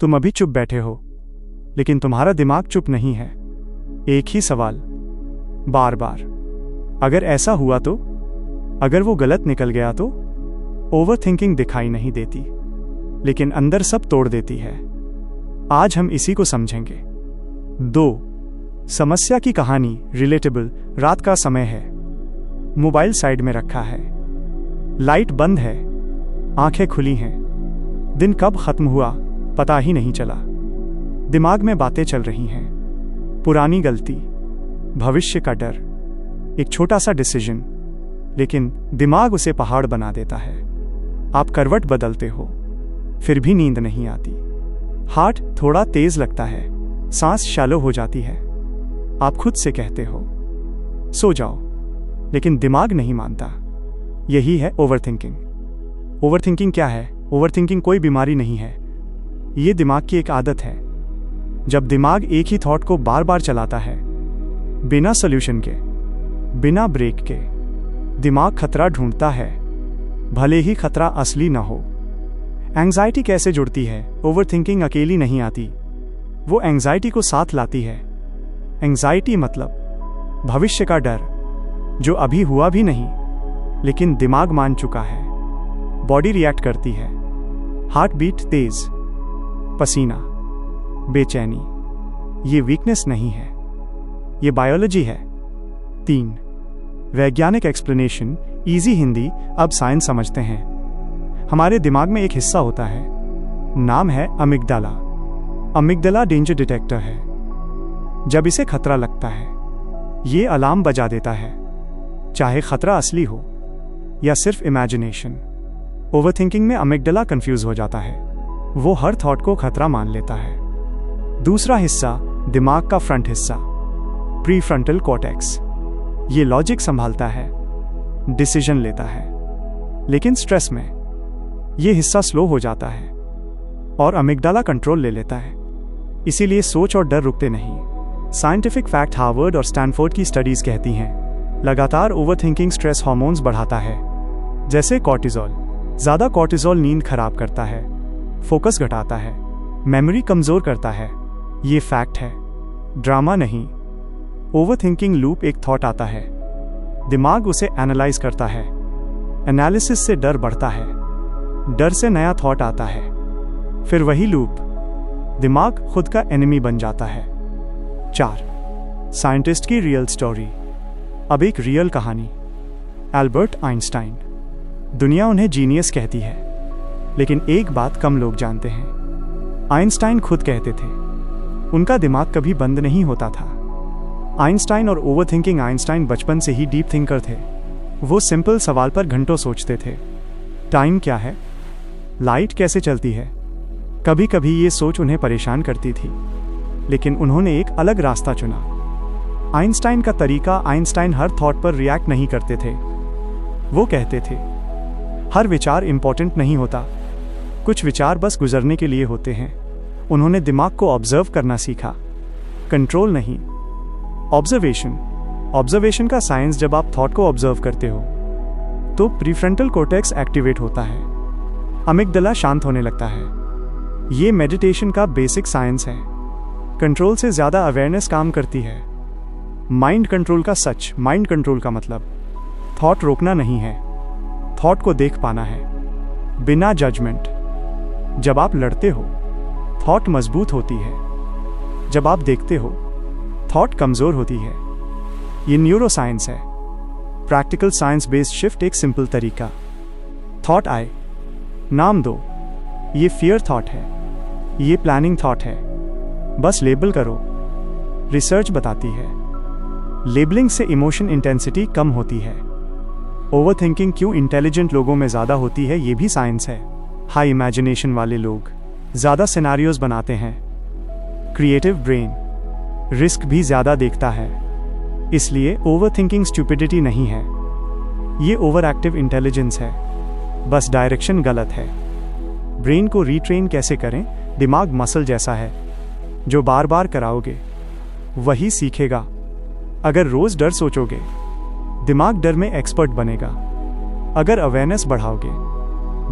तुम अभी चुप बैठे हो, लेकिन तुम्हारा दिमाग चुप नहीं है। एक ही सवाल बार बार। अगर ऐसा हुआ तो, अगर वो गलत निकल गया तो। ओवरथिंकिंग दिखाई नहीं देती, लेकिन अंदर सब तोड़ देती है। आज हम इसी को समझेंगे। 2. समस्या की कहानी रिलेटेबल। रात का समय है, मोबाइल साइड में रखा है, लाइट बंद है, आंखें खुली हैं। दिन कब खत्म हुआ पता ही नहीं चला। दिमाग में बातें चल रही हैं, पुरानी गलती, भविष्य का डर, एक छोटा सा डिसीजन, लेकिन दिमाग उसे पहाड़ बना देता है। आप करवट बदलते हो, फिर भी नींद नहीं आती। हार्ट थोड़ा तेज लगता है, सांस शैलो हो जाती है। आप खुद से कहते हो सो जाओ, लेकिन दिमाग नहीं मानता। यही है ओवरथिंकिंग। ओवरथिंकिंग क्या है? ओवरथिंकिंग कोई बीमारी नहीं है, ये दिमाग की एक आदत है। जब दिमाग एक ही थॉट को बार बार चलाता है, बिना सॉल्यूशन के, बिना ब्रेक के, दिमाग खतरा ढूंढता है, भले ही खतरा असली ना हो। एंग्जाइटी कैसे जुड़ती है? ओवरथिंकिंग अकेली नहीं आती, वो एंग्जाइटी को साथ लाती है। एंग्जाइटी मतलब भविष्य का डर, जो अभी हुआ भी नहीं, लेकिन दिमाग मान चुका है। बॉडी रिएक्ट करती है, हार्ट बीट तेज, पसीना, बेचैनी। ये वीकनेस नहीं है, ये बायोलॉजी है। 3. वैज्ञानिक एक्सप्लेनेशन। इजी हिंदी, अब साइंस समझते हैं। हमारे दिमाग में एक हिस्सा होता है, नाम है अमिगडाला। अमिगडाला डेंजर डिटेक्टर है। जब इसे खतरा लगता है, ये अलार्म बजा देता है, चाहे खतरा असली हो या सिर्फ इमेजिनेशन। ओवरथिंकिंग में अमिगडाला कंफ्यूज हो जाता है, वो हर थॉट को खतरा मान लेता है। दूसरा हिस्सा, दिमाग का फ्रंट हिस्सा, प्रीफ्रंटल कॉर्टेक्स। ये लॉजिक संभालता है, डिसीजन लेता है, लेकिन स्ट्रेस में ये हिस्सा स्लो हो जाता है और अमिगडाला कंट्रोल ले लेता है। इसीलिए सोच और डर रुकते नहीं। साइंटिफिक फैक्ट, हार्वर्ड और स्टैनफोर्ड की स्टडीज कहती हैं, लगातार ओवरथिंकिंग स्ट्रेस हार्मोन्स बढ़ाता है, जैसे कॉर्टिजोल। ज्यादा कॉर्टिजोल नींद खराब करता है, फोकस घटाता है, मेमोरी कमजोर करता है। ये फैक्ट है, ड्रामा नहीं। Overthinking loop. एक थॉट आता है, दिमाग उसे एनालाइज करता है, एनालिसिस से डर बढ़ता है, डर से नया थॉट आता है, फिर वही लूप। दिमाग खुद का एनिमी बन जाता है। 4. साइंटिस्ट की रियल स्टोरी। अब एक रियल कहानी। Albert Einstein. दुनिया उन्हें जीनियस कहती है, लेकिन एक बात कम लोग जानते हैं। आइंस्टाइन खुद कहते थे, उनका दिमाग कभी बंद नहीं होता था। आइंस्टाइन और ओवरथिंकिंग। आइंस्टाइन बचपन से ही डीप थिंकर थे। वो सिंपल सवाल पर घंटों सोचते थे। टाइम क्या है? लाइट कैसे चलती है? कभी कभी ये सोच उन्हें परेशान करती थी, लेकिन उन्होंने एक अलग रास्ता चुना। आइंस्टाइन का तरीका। आइंस्टाइन हर थॉट पर रिएक्ट नहीं करते थे। वो कहते थे, हर विचार इंपॉर्टेंट नहीं होता, कुछ विचार बस गुजरने के लिए होते हैं। उन्होंने दिमाग को ऑब्जर्व करना सीखा, कंट्रोल नहीं। ऑब्जर्वेशन। ऑब्जर्वेशन का साइंस। जब आप थॉट को ऑब्जर्व करते हो, तो प्रीफ्रंटल कॉर्टेक्स एक्टिवेट होता है, अमिगडाला शांत होने लगता है। ये मेडिटेशन का बेसिक साइंस है। कंट्रोल से ज्यादा अवेयरनेस काम करती है। माइंड कंट्रोल का सच। माइंड कंट्रोल का मतलब थॉट रोकना नहीं है, थॉट को देख पाना है, बिना जजमेंट। जब आप लड़ते हो, थॉट मजबूत होती है। जब आप देखते हो, थॉट कमजोर होती है। ये न्यूरो साइंस है, प्रैक्टिकल साइंस बेस्ड शिफ्ट। एक सिंपल तरीका, थॉट आए, नाम दो। ये फियर थॉट है, ये प्लानिंग थॉट है, बस लेबल करो। रिसर्च बताती है, लेबलिंग से इमोशन इंटेंसिटी कम होती है। ओवरथिंकिंग क्यों इंटेलिजेंट लोगों में ज्यादा होती है, ये भी साइंस है। हाई इमेजिनेशन वाले लोग ज्यादा सिनेरियोज बनाते हैं। क्रिएटिव ब्रेन रिस्क भी ज्यादा देखता है। इसलिए ओवरथिंकिंग स्टुपिडिटी नहीं है, ये ओवर एक्टिव इंटेलिजेंस है, बस डायरेक्शन गलत है। ब्रेन को रीट्रेन कैसे करें? दिमाग मसल जैसा है, जो बार बार कराओगे वही सीखेगा। अगर रोज डर सोचोगे, दिमाग डर में एक्सपर्ट बनेगा। अगर अवेयरनेस बढ़ाओगे,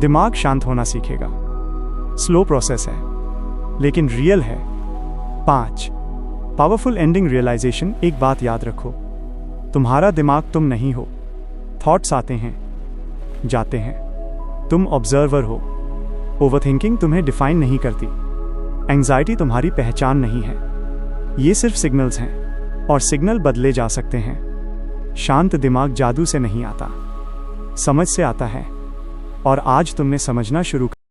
दिमाग शांत होना सीखेगा। स्लो प्रोसेस है, लेकिन रियल है। 5 पावरफुल एंडिंग रियलाइजेशन। एक बात याद रखो, तुम्हारा दिमाग तुम नहीं हो। थॉट्स आते हैं, जाते हैं, तुम ऑब्जर्वर हो। ओवरथिंकिंग तुम्हें डिफाइन नहीं करती। एंजाइटी तुम्हारी पहचान नहीं है। ये सिर्फ सिग्नल्स हैं, और सिग्नल बदले जा सकते हैं। शांत दिमाग जादू से नहीं आता, समझ से आता है। और आज तुमने समझना शुरू